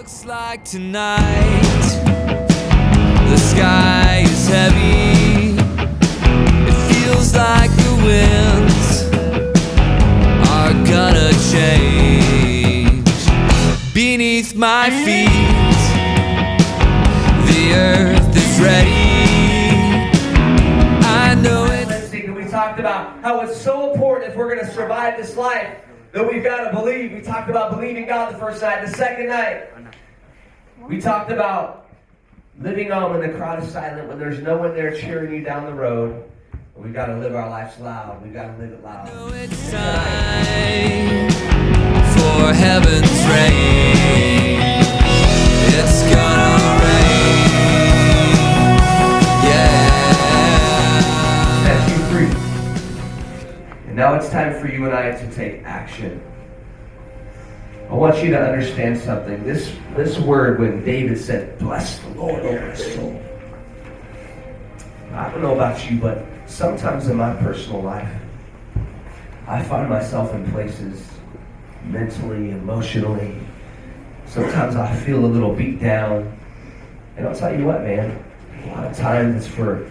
Looks like tonight the sky is heavy. It feels like the winds are gonna change. Beneath my feet, the earth is ready. I know it. We talked about how it's so important if we're going to survive this life that we've got to believe. We talked about believing God the first night. The second night, we talked about living on when the crowd is silent, when there's no one there cheering you down the road. We've got to live our lives loud. We've got to live it loud. I know it's time for heaven's rain. It's gonna rain. Yeah. That's you free. And now it's time for you and I to take action. I want you to understand something. This word, when David said, "Bless the Lord, oh my soul." I don't know about you, but sometimes in my personal life, I find myself in places mentally, emotionally. Sometimes I feel a little beat down. And I'll tell you what, man, a lot of times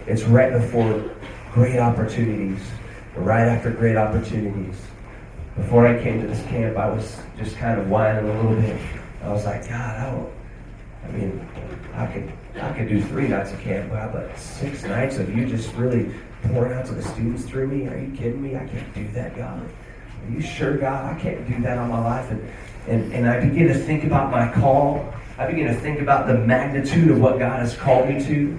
it's right before great opportunities, or right after great opportunities. Before I came to this camp, I was just kind of whining a little bit. I was like, God, I could do 3 nights of camp, but 6 nights of you just really pouring out to the students through me? Are you kidding me? I can't do that, God. Are you sure, God? I can't do that all my life. And I begin to think about my call. I begin to think about the magnitude of what God has called me to.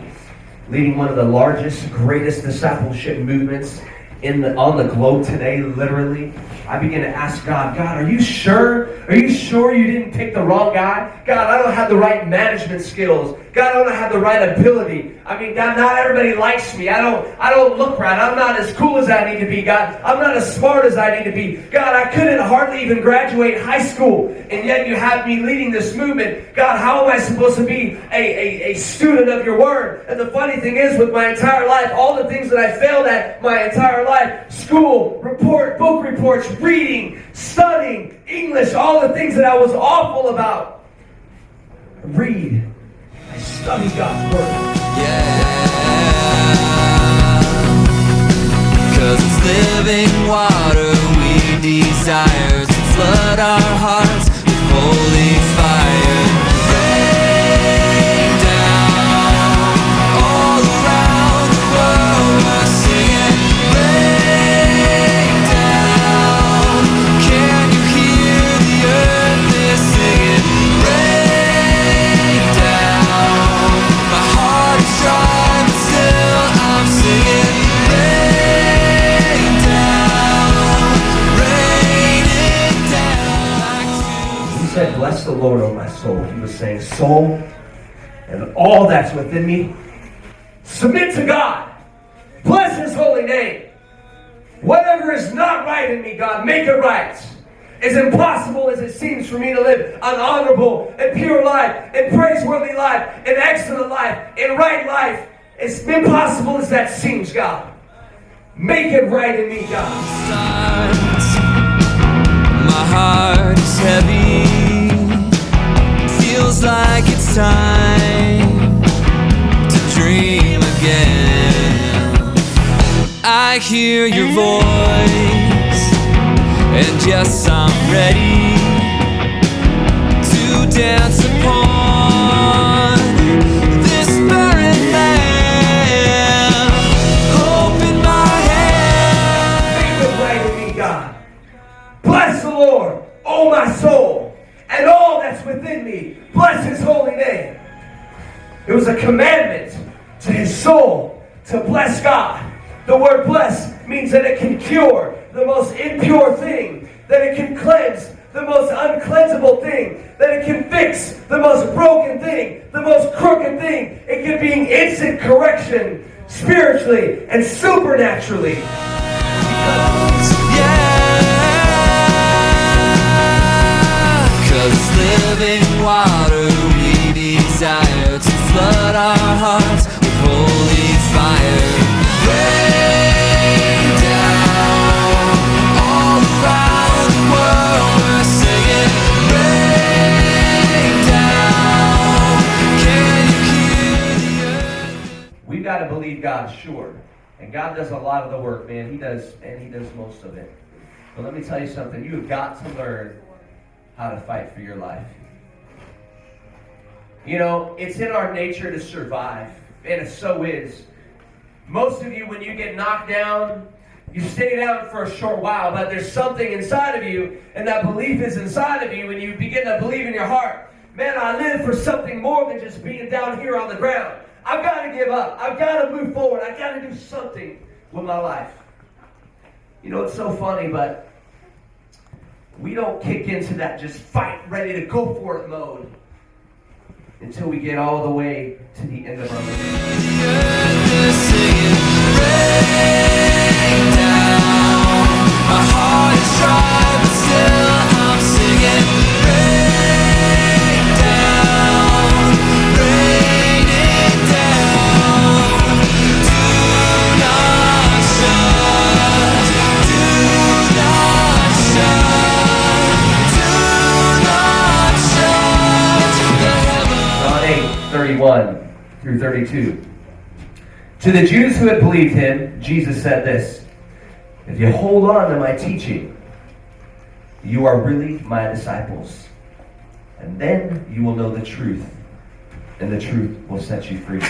Leading one of the largest, greatest discipleship movements on the globe today, literally. I begin to ask God, are you sure? Are you sure you didn't pick the wrong guy? God, I don't have the right management skills. God, I don't have the right ability. God, not everybody likes me. I don't look right. I'm not as cool as I need to be, God. I'm not as smart as I need to be. God, I couldn't hardly even graduate high school, and yet you have me leading this movement. God, how am I supposed to be a student of your word? And the funny thing is, with my entire life, all the things that I failed at my entire life, school, book reports, reading, studying, English, all the things that I was awful about. I study God's word. Yeah. 'Cause it's living water we desire to flood our hearts with holy fire. Rain down all around the world, we're singing. Rain down, can you hear the earth is singing? Rain down, my heart is dry but still I'm singing. Rain down, rain it down. He said, "Bless the Lord, O my soul." He was saying, soul and all that's within me, submit to God. Bless His holy name. Whatever is not right in me, God, make it right. As impossible as it seems for me to live an honorable and pure life, and praiseworthy life, and excellent life, and right life, as impossible as that seems, God, make it right in me, God. My heart is heavy. Feels like it's time to dream again. I hear your voice, and yes, I'm ready to dance upon this barren land. Hope in my hand. Make it right in me, God. Bless the Lord, O my soul, and all that's within me. Bless His holy name. It was a commandment to his soul to bless God. The word bless means that it can cure the most impure thing, that it can cleanse the most uncleansable thing, that it can fix the most broken thing, the most crooked thing. It can be instant correction spiritually and supernaturally. Cause living water we desire to flood our hearts with holy fire. Rain down all around the world, we're singing. Rain down. to believe God, sure. And God does a lot of the work, man. He does most of it. But let me tell you something. You have got to learn how to fight for your life. You know, it's in our nature to survive, and it so is. Most of you, when you get knocked down, you stay down for a short while, but there's something inside of you, and that belief is inside of you, and you begin to believe in your heart. Man, I live for something more than just being down here on the ground. I've got to give up. I've got to move forward. I've got to do something with my life. You know, it's so funny, but we don't kick into that just fight, ready to go for it mode until we get all the way to the end of our life. My heart is dry, but still I'm singing. Rain down, rain it down. Do not shut, do not shut, do not shut the heavens. John 8:31 through 32. To the Jews who had believed him, Jesus said this: if you hold on to my teaching, you are really my disciples. And then you will know the truth, and the truth will set you free.